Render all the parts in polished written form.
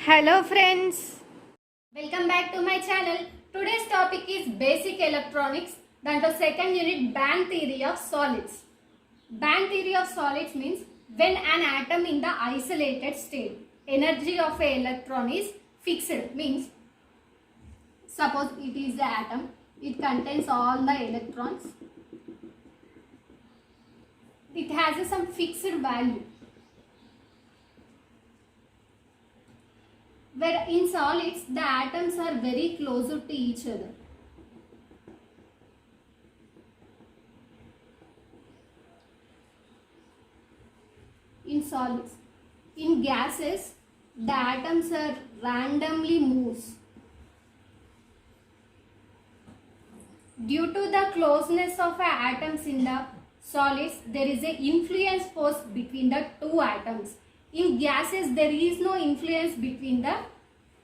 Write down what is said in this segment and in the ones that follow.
Hello friends. Welcome back to my channel. Today's topic is basic electronics. Danto second unit band theory of solids. Band theory of solids means when an atom in the isolated state, energy of an electron is fixed. Means suppose it is the atom. It contains all the electrons. It has some fixed value. Where in solids the atoms are very close to each other. In solids. In gases the atoms are randomly moves. Due to the closeness of atoms in the solids, there is an influence force between the two atoms. In gases, there is no influence between the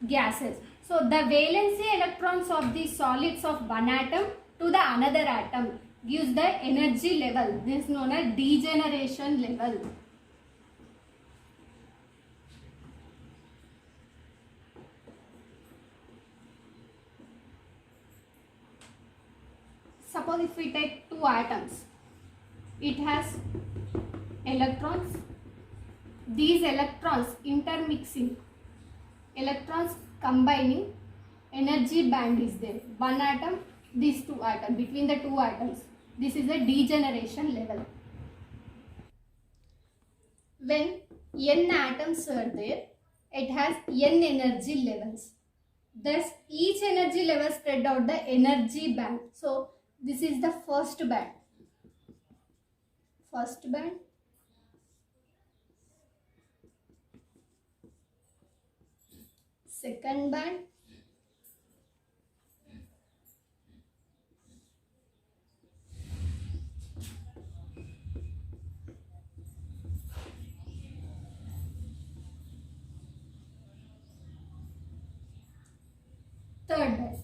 gases. So, the valency electrons of the solids of one atom to the another atom gives the energy level. This is known as degeneration level. Suppose if we take two atoms, it has electrons. These electrons intermixing, electrons combining, energy band is there. One atom, these two atoms, between the two atoms. This is a degeneration level. When n atoms are there, it has n energy levels. Thus, each energy level spread out the energy band. So, this is the first band. First band. Second band. Third band.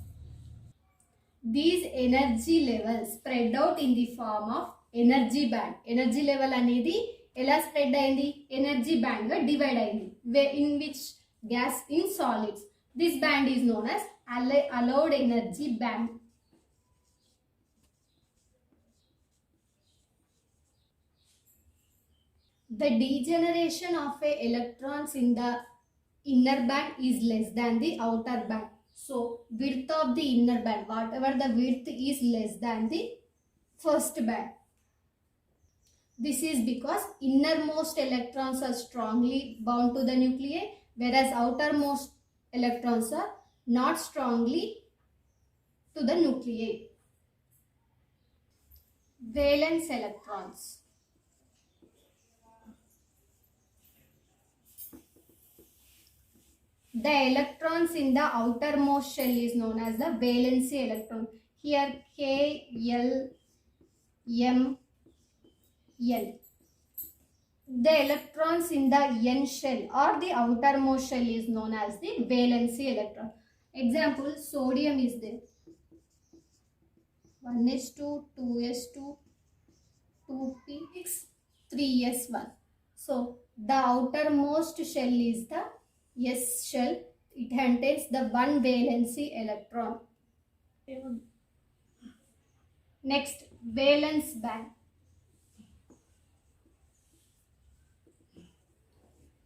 These energy levels spread out in the form of energy band. Energy level అనేది ఎలా spread అయింది? Energy band గా divide అయింది. In which gas? In solids. This band is known as allowed energy band. The degeneration of electrons in the inner band is less than the outer band. So, width of the inner band, whatever the width is less than the first band. This is because innermost electrons are strongly bound to the nuclei, whereas outermost electrons are not strongly to the nuclei. Valence electrons. The electrons in the outermost shell is known as the valency electron. Here K, L, M, L. The electrons in the N shell or the outermost shell is known as the valency electron. Example, sodium is there. 1s2, 2s2, 2p6, 3s1. So, the outermost shell is the S shell. It contains the one valency electron. Next, valence band.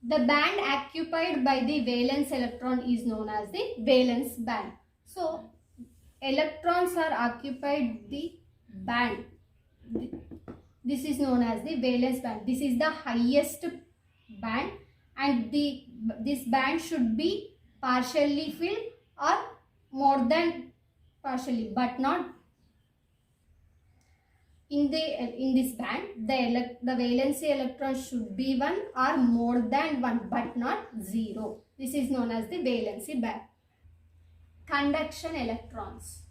The band occupied by the valence electron is known as the valence band. So, electrons are occupied the band. This is known as the valence band. This is the highest band, and this band should be partially filled or more than partially, but not in this band. The valency electron should be 1 or more than 1, but not 0. This is known as the valency band. Conduction electrons.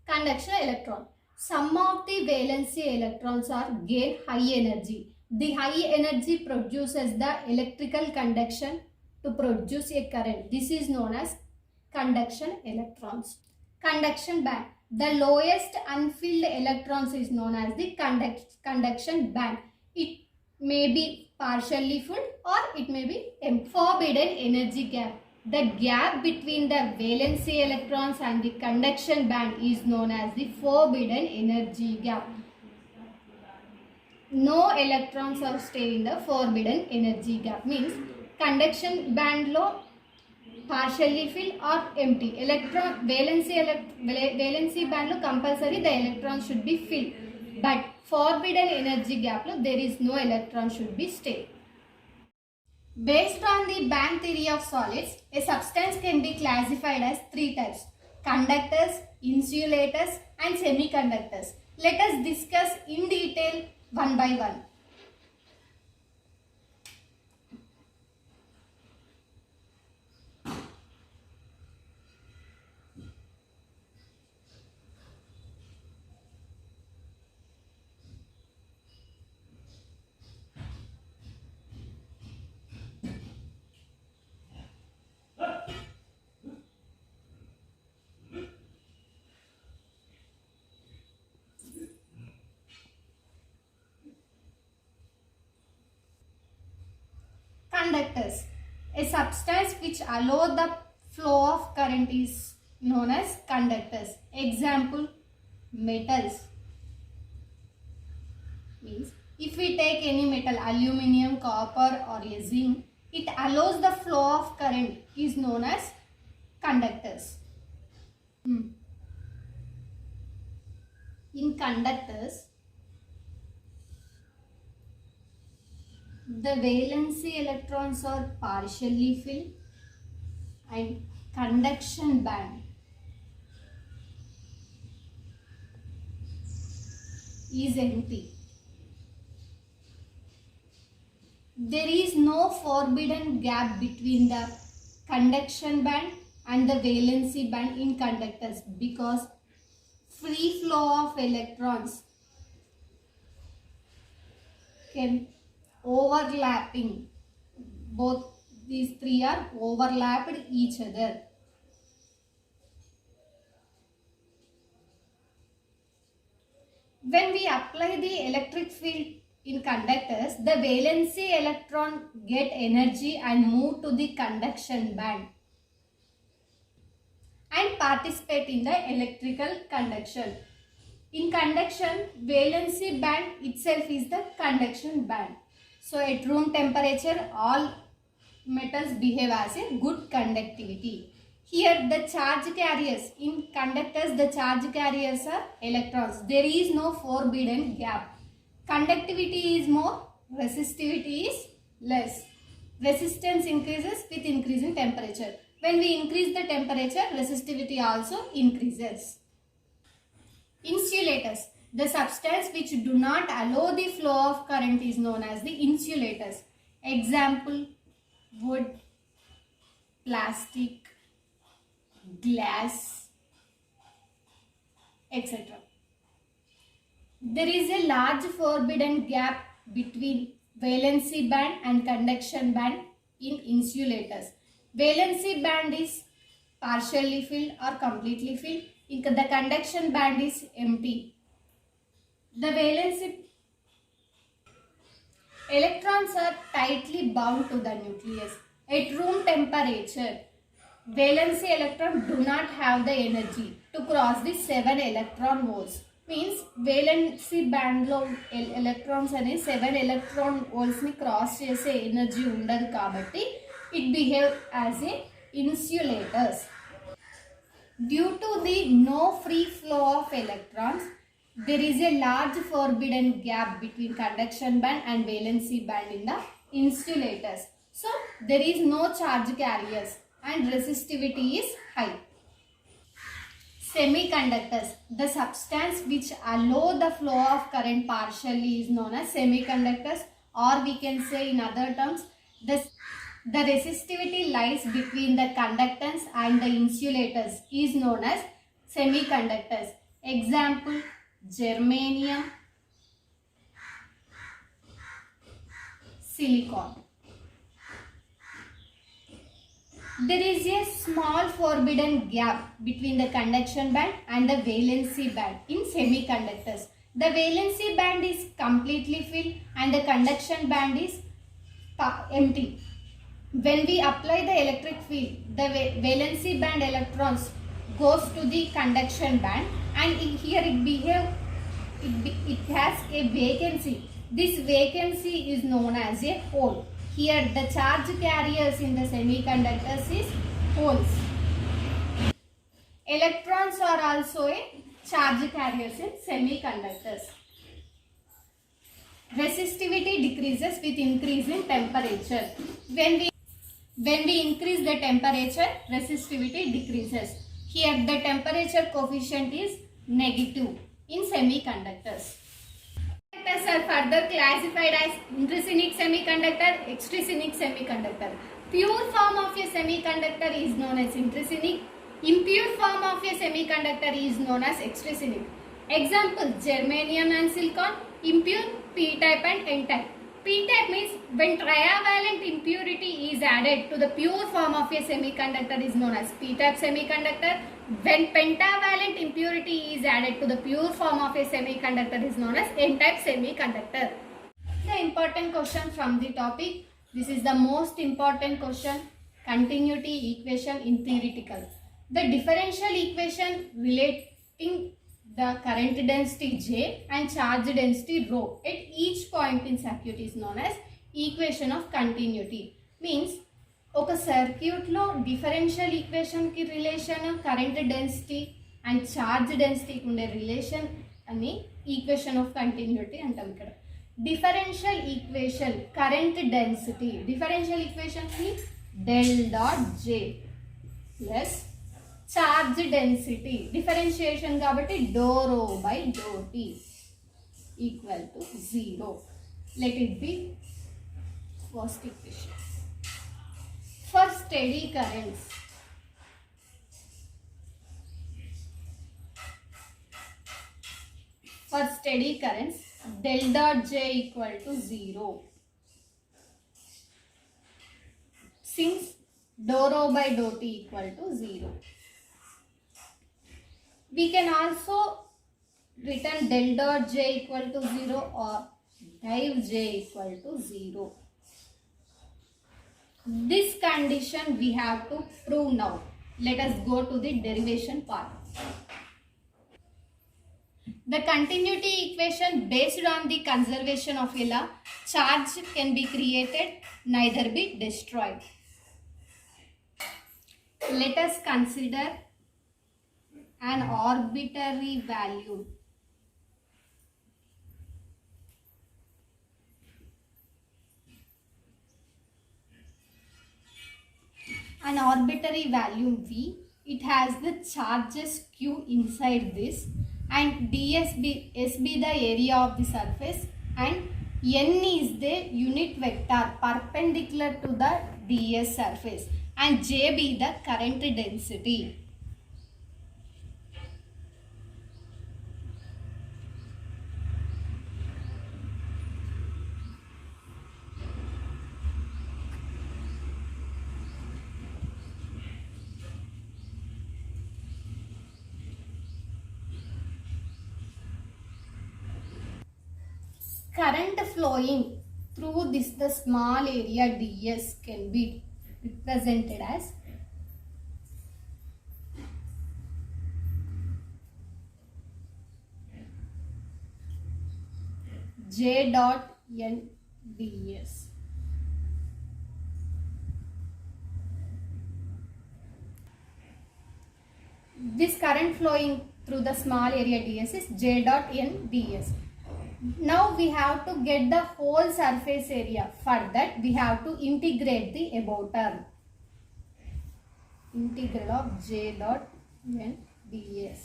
Conduction electron. Some of the valency electrons are gain high energy. The high energy produces the electrical conduction to produce a current. This is known as conduction electrons. Conduction band. The lowest unfilled electrons is known as the conduction band. It may be partially full or it may be empty. Forbidden energy gap. The gap between the valency electrons and the conduction band is known as the forbidden energy gap. No electrons are stay in the forbidden energy gap. Means conduction band lo partially filled or empty. Valency band lo compulsory the electron should be filled. But forbidden energy gap lo there is no electron should be stay. Based on the band theory of solids, a substance can be classified as three types: conductors, insulators and semiconductors. Let us discuss in detail one by one. Conductors. A substance which allows the flow of current is known as conductors. Example, metals. Means if we take any metal, aluminium, copper or a zinc, it allows the flow of current is known as conductors. In conductors, the valency electrons are partially filled and conduction band is empty. There is no forbidden gap between the conduction band and the valency band in conductors because free flow of electrons can overlapping. Both these three are overlapped each other. When we apply the electric field in conductors, the valency electron get energy and move to the conduction band and participate in the electrical conduction. In conduction, valency band itself is the conduction band. So at room temperature, all metals behave as a good conductivity. Here the charge carriers, in conductors the charge carriers are electrons. There is no forbidden gap. Conductivity is more, resistivity is less. Resistance increases with increasing temperature. When we increase the temperature, resistivity also increases. Insulators. The substance which do not allow the flow of current is known as the insulators. Example, wood, plastic, glass, etc. There is a large forbidden gap between valency band and conduction band in insulators. Valency band is partially filled or completely filled. The conduction band is empty. The valency electrons are tightly bound to the nucleus. At room temperature, valency electrons do not have the energy to cross the 7 electron volts. Means valency band lo electrons ane 7 electron volts ni cross chese energy undadu kabatti it behave as a insulators. Due to the no free flow of electrons, there is a large forbidden gap between conduction band and valency band in the insulators. So there is no charge carriers and resistivity is high. Semiconductors. The substance which allow the flow of current partially is known as semiconductors, or we can say in other terms, the resistivity lies between the conductance and the insulators is known as semiconductors. Example, germanium, silicon. There is a small forbidden gap between the conduction band and the valency band in semiconductors. The valency band is completely filled and the conduction band is empty. When we apply the electric field, the valency band electrons goes to the conduction band, and here it has a vacancy. This vacancy is known as a hole. Here the charge carriers in the semiconductors is holes. Electrons are also a charge carriers in semiconductors. Resistivity decreases with increase in temperature. When we increase the temperature, resistivity decreases. Here the temperature coefficient is negative in semiconductors. Semiconductors are further classified as intrinsic semiconductor, extrinsic semiconductor. Pure form of a semiconductor is known as intrinsic. Impure form of a semiconductor is known as extrinsic. Example: germanium and silicon. Impure, p-type and n-type. P-type means when trivalent impurity is added to the pure form of a semiconductor is known as p-type semiconductor. When pentavalent impurity is added to the pure form of a semiconductor is known as n-type semiconductor. The important question from the topic. This is the most important question. Continuity equation in theoretical. The differential equation relating the current density J and charge density rho at each point in circuit is known as equation of continuity. Means ఒక సర్క్యూట్లో differential ఈక్వేషన్కి relation current density and charge డెన్సిటీకి ఉండే relation అని equation of continuity అంటాం. ఇక్కడ differential equation current density differential ఈక్వేషన్కి del dot J plus charge density differentiation కాబట్టి dou rho by dou t equal to 0. Let it be first equation. For steady currents, del dot j equal to 0. Since dou rho by dou t equal to 0. We can also written del dot j equal to 0 or div j equal to 0. This condition we have to prove now. Let us go to the derivation part. The continuity equation based on the conservation of a law, charge can be created, neither be destroyed. Let us consider an arbitrary value. An arbitrary value V. It has the charges Q inside this, and ds be the area of the surface, and n is the unit vector perpendicular to the ds surface, and j be the current density. Current flowing through this the small area ds can be represented as j dot n ds. This current flowing through the small area ds is j dot n ds. Now we have to get the whole surface area. For that we have to integrate the above term. Integral of j dot n ds.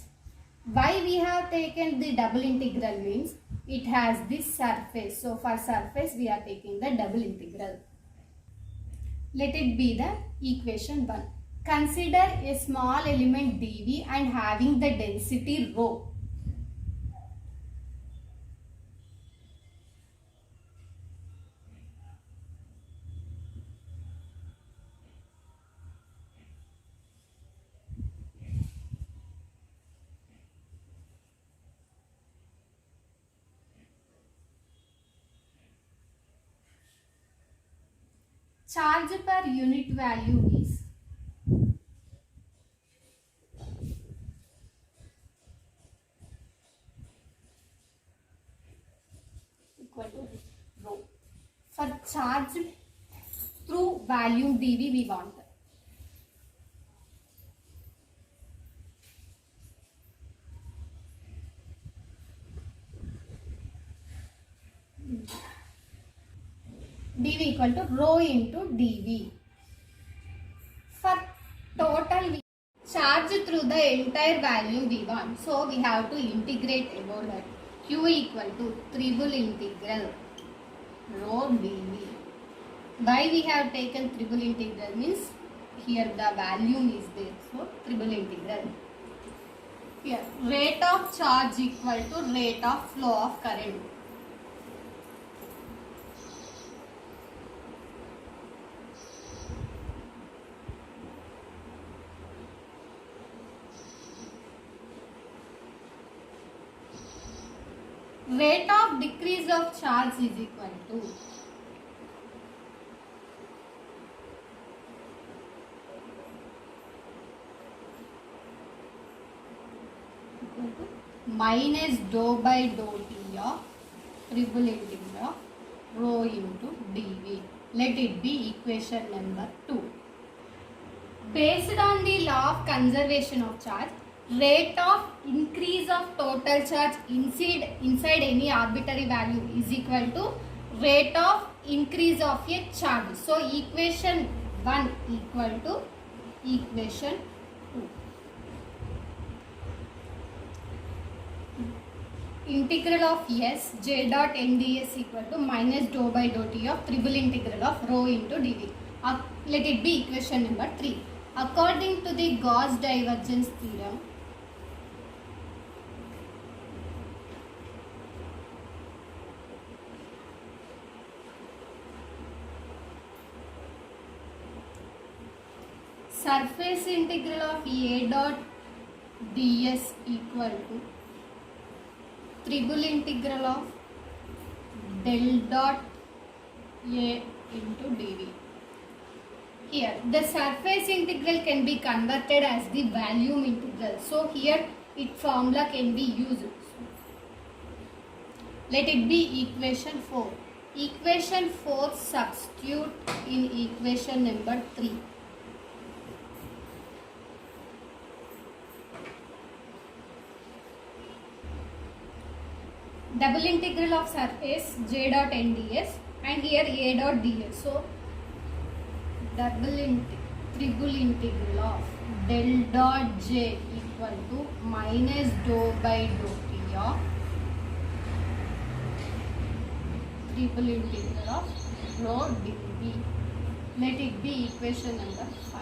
Why we have taken the double integral means it has this surface. So for surface we are taking the double integral. Let it be the equation 1. Consider a small element dv and having the density rho. charge per unit value is equal to rho. For charge through volume dV we want. dV equal to rho into dV. For total charge through the entire volume we want. So we have to integrate about that. Q equal to triple integral rho dV. Why we have taken triple integral means here the volume is there. So triple integral. Here rate of charge equal to rate of flow of current. Rate of decrease of charge is equal to minus dou by dou t of triple integral of rho into dV. Let it be equation number 2. Based on the law of conservation of charge, rate of increase of total charge inside any arbitrary value is equal to rate of increase of a charge. So equation 1 equal to equation 2. Integral of S j dot nds equal to minus dou by dou t of triple integral of rho into dV. Let it be equation number 3. According to the Gauss divergence theorem, surface integral of A dot ds equal to triple integral of del dot A into dV. Here the surface integral can be converted as the volume integral. So here its formula can be used. Let it be equation 4. Equation 4 substitute in equation number 3. Double integral of surface j dot n ds and here A dot ds. So triple integral of del dot j equal to minus dou by dou t of triple integral of rho dV. Let it be equation number 5.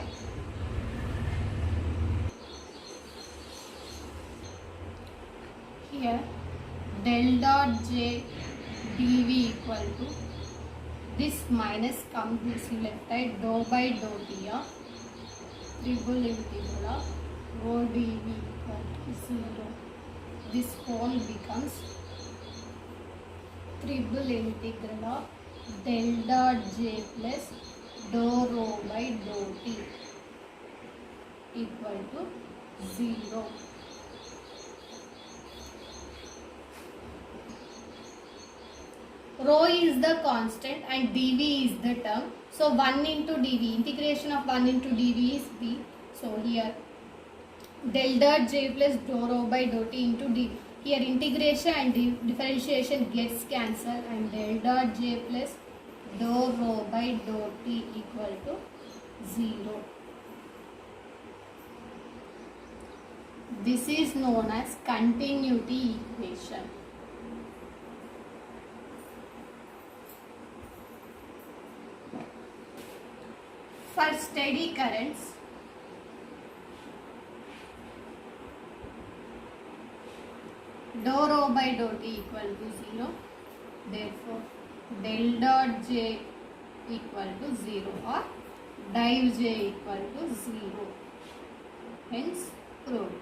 Here del dot j dV equal to this minus comes this left side dou by dou t of triple integral of rho dV equal to 0. This whole becomes triple integral of del dot j plus dou rho by dou t equal to 0. Rho is the constant and dV is the term. So 1 into dV, integration of 1 into dV is b. So here del dot j plus dou rho by dou t into dV. Here integration and differentiation gets cancelled and del dot j plus dou rho by dou t equal to 0. This is known as continuity equation. For steady currents, dou rho by dou t equal to 0. Therefore, del dot j equal to 0 or div j equal to 0. Hence, proved.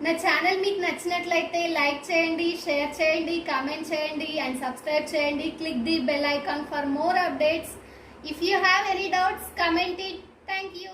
నా channel మీకు నచ్చినట్లయితే like చేయండి, share చేయండి, comment చేయండి and subscribe చేయండి. Click the bell icon for more updates. If you have any doubts, comment it. Thank you.